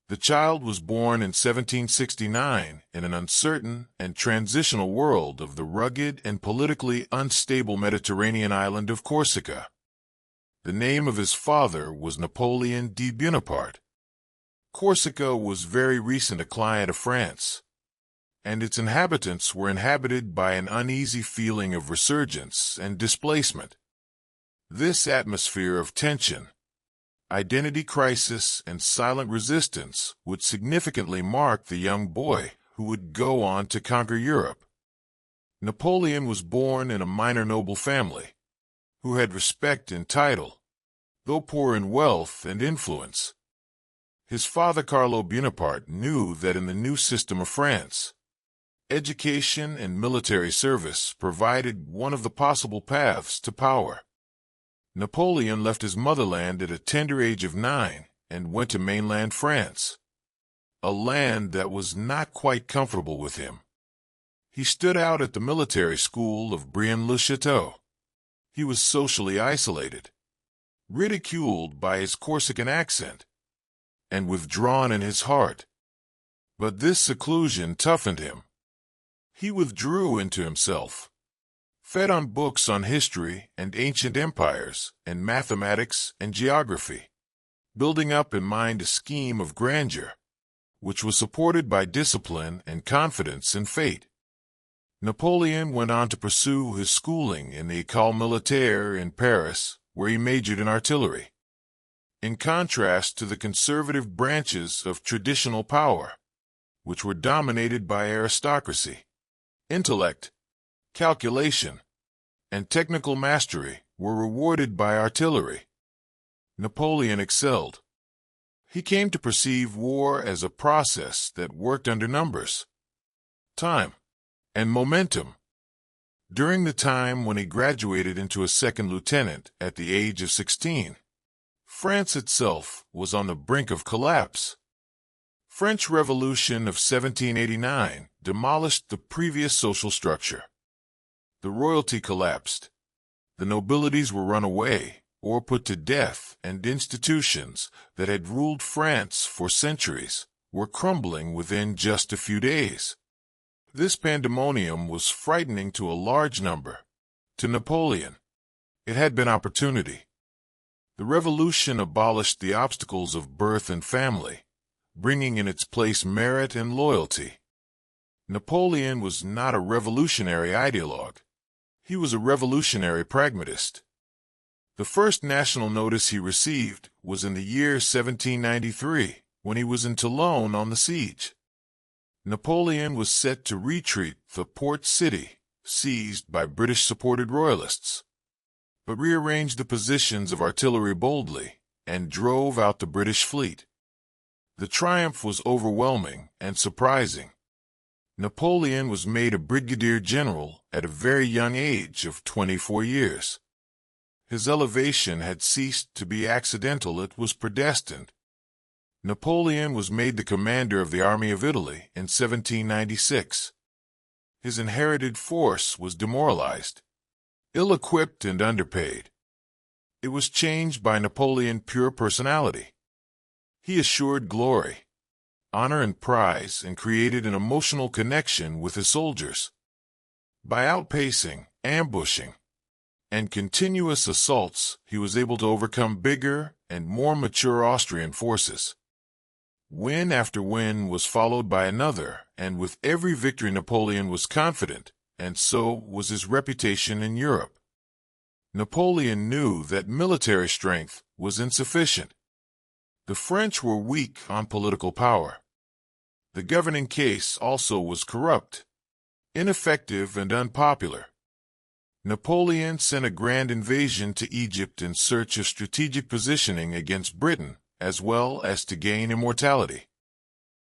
The child was born in 1769 in an uncertain and transitional world of the rugged and politically unstable Mediterranean island of Corsica. The name of his father was Napoleon Bonaparte. Corsica was very recent a client of France, and its inhabitants were inhabited by an uneasy feeling of resurgence and displacement. This atmosphere of tension, identity crisis, and silent resistance would significantly mark the young boy who would go on to conquer Europe. Napoleon was born in a minor noble family, who had respect and title, though poor in wealth and influence. His father Carlo Bonaparte knew that in the new system of France, education and military service provided one of the possible paths to power. Napoleon left his motherland at a tender age of 9 and went to mainland France, a land that was not quite comfortable with him. He stood out at the military school of Brienne-le-Château. He was socially isolated, ridiculed by his Corsican accent, and withdrawn in his heart. But this seclusion toughened him. He withdrew into himself, fed on books on history and ancient empires and mathematics and geography, building up in mind a scheme of grandeur, which was supported by discipline and confidence in fate. Napoleon went on to pursue his schooling in the École Militaire in Paris, where he majored in artillery. In contrast to the conservative branches of traditional power, which were dominated by aristocracy, intellect, calculation, and technical mastery were rewarded by artillery. Napoleon excelled. He came to perceive war as a process that worked under numbers, time, and momentum. During the time when he graduated into a second lieutenant at the age of 16, France itself was on the brink of collapse. French Revolution of 1789 demolished the previous social structure. The royalty collapsed. The nobilities were run away or put to death, and institutions that had ruled France for centuries were crumbling within just a few days. This pandemonium was frightening to a large number. To Napoleon, it had been opportunity. The revolution abolished the obstacles of birth and family, bringing in its place merit and loyalty. Napoleon was not a revolutionary ideologue. He was a revolutionary pragmatist. The first national notice he received was in the year 1793, when he was in Toulon on the siege. Napoleon was set to retreat the port city, seized by British-supported royalists, but rearranged the positions of artillery boldly and drove out the British fleet. The triumph was overwhelming and surprising. Napoleon was made a brigadier general at a very young age of 24 years. His elevation had ceased to be accidental, it was predestined. Napoleon was made the commander of the Army of Italy in 1796. His inherited force was demoralized, ill-equipped and underpaid. It was changed by Napoleon's pure personality. He assured glory, honor, and prize, and created an emotional connection with his soldiers. By outpacing, ambushing, and continuous assaults, he was able to overcome bigger and more mature Austrian forces. Win after win was followed by another, and with every victory Napoleon was confident, and so was his reputation in Europe. Napoleon knew that military strength was insufficient. The French were weak on political power. The governing case also was corrupt, ineffective, and unpopular. Napoleon sent a grand invasion to Egypt in search of strategic positioning against Britain, as well as to gain immortality.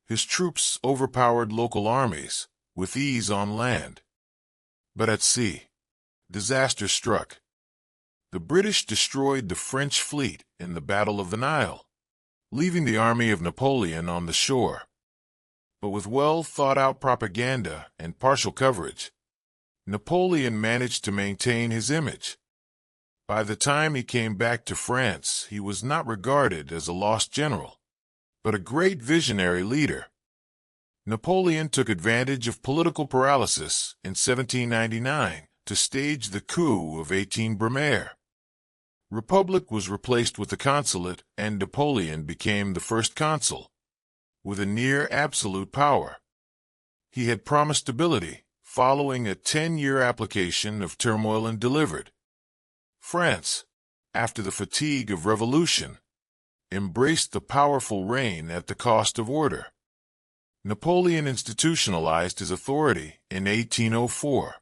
His troops overpowered local armies with ease on land. But at sea, disaster struck. The British destroyed the French fleet in the Battle of the Nile, leaving the army of Napoleon on the shore. But with well-thought-out propaganda and partial coverage, Napoleon managed to maintain his image. By the time he came back to France, he was not regarded as a lost general, but a great visionary leader. Napoleon took advantage of political paralysis in 1799 to stage the coup of 18 Brumaire. Republic was replaced with the consulate, and Napoleon became the first consul, with a near absolute power. He had promised stability, following a 10-year application of turmoil and delivered. France, after the fatigue of revolution, embraced the powerful reign at the cost of order. Napoleon institutionalized his authority in 1804.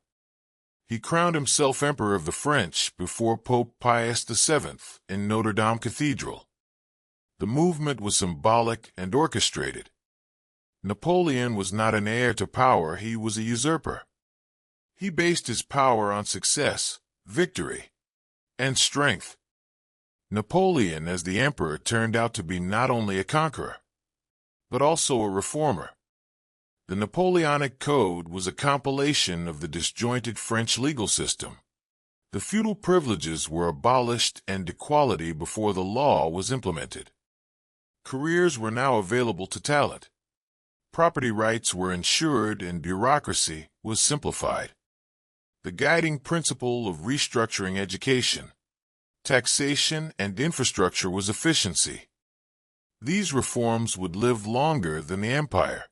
He crowned himself Emperor of the French before Pope Pius VII in Notre Dame Cathedral. The movement was symbolic and orchestrated. Napoleon was not an heir to power, he was a usurper. He based his power on success, victory, and strength. Napoleon as the emperor turned out to be not only a conqueror, but also a reformer. The Napoleonic Code was a compilation of the disjointed French legal system. The feudal privileges were abolished and equality before the law was implemented. Careers were now available to talent. Property rights were ensured and bureaucracy was simplified. The guiding principle of restructuring education, taxation, and infrastructure was efficiency. These reforms would live longer than the empire.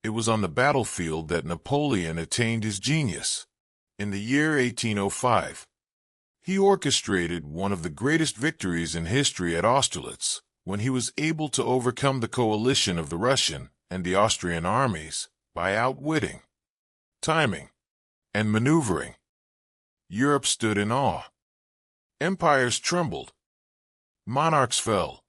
It was on the battlefield that Napoleon attained his genius. In the year 1805, he orchestrated one of the greatest victories in history at Austerlitz, when he was able to overcome the coalition of the Russian and the Austrian armies by outwitting, timing, and maneuvering. Europe stood in awe. Empires trembled. Monarchs fell.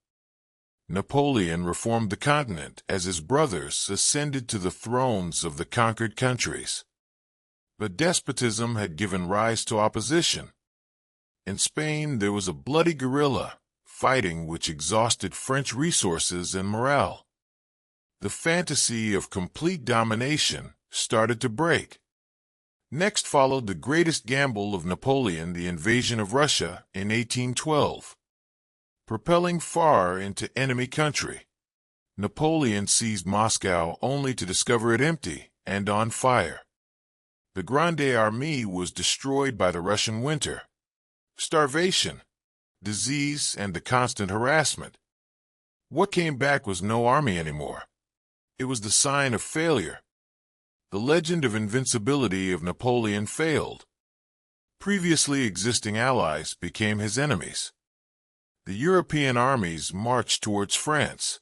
Napoleon reformed the continent as his brothers ascended to the thrones of the conquered countries. But despotism had given rise to opposition. In Spain, there was a bloody guerrilla fighting which exhausted French resources and morale. The fantasy of complete domination started to break. Next followed the greatest gamble of Napoleon, the invasion of Russia in 1812. Propelling far into enemy country, Napoleon seized Moscow only to discover it empty and on fire. The Grande Armée was destroyed by the Russian winter, starvation, disease, and the constant harassment. What came back was no army anymore. It was the sign of failure. The legend of invincibility of Napoleon failed. Previously existing allies became his enemies. The European armies marched towards France.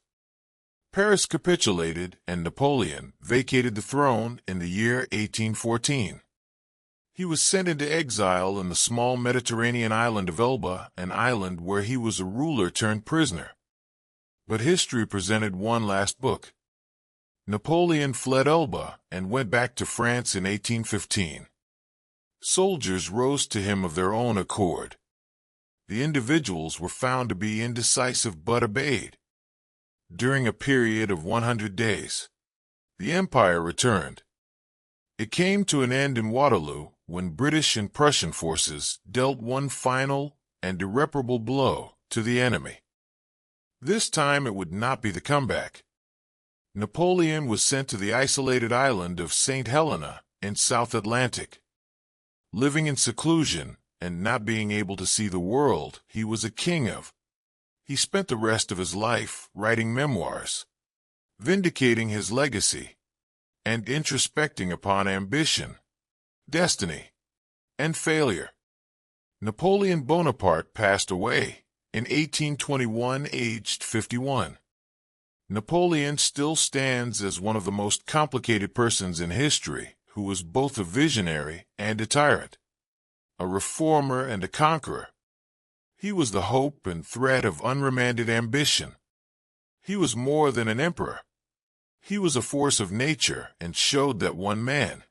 Paris capitulated, and Napoleon vacated the throne in the year 1814. He was sent into exile in the small Mediterranean island of Elba, an island where he was a ruler turned prisoner. But history presented one last book. Napoleon fled Elba and went back to France in 1815. Soldiers rose to him of their own accord. The individuals were found to be indecisive but obeyed. During a period of 100 days, the empire returned. It came to an end in Waterloo when British and Prussian forces dealt one final and irreparable blow to the enemy. This time it would not be the comeback. Napoleon was sent to the isolated island of St. Helena in South Atlantic. Living in seclusion and not being able to see the world he was a king of, he spent the rest of his life writing memoirs, vindicating his legacy, and introspecting upon ambition, destiny, and failure. Napoleon Bonaparte passed away in 1821, aged 51. Napoleon still stands as one of the most complicated persons in history who was both a visionary and a tyrant, a reformer and a conqueror. He was the hope and threat of unremanded ambition. He was more than an emperor. He was a force of nature and showed that one man,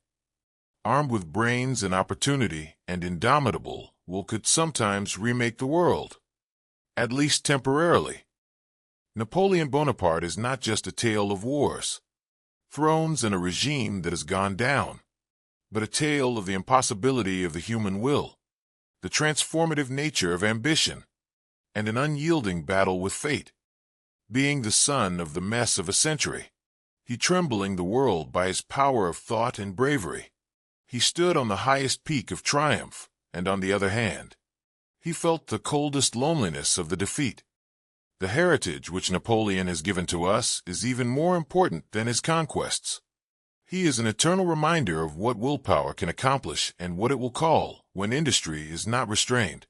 armed with brains and opportunity and indomitable will, could sometimes remake the world, at least temporarily. Napoleon Bonaparte is not just a tale of wars, thrones, and a regime that has gone down, but a tale of the impossibility of the human will, the transformative nature of ambition, and an unyielding battle with fate. being the son of the mess of a century. He trembling the world by his power of thought and bravery. He stood on the highest peak of triumph, and on the other hand, he felt the coldest loneliness of the defeat. The heritage which Napoleon has given to us is even more important than his conquests. He is an eternal reminder of what willpower can accomplish and what it will call when industry is not restrained.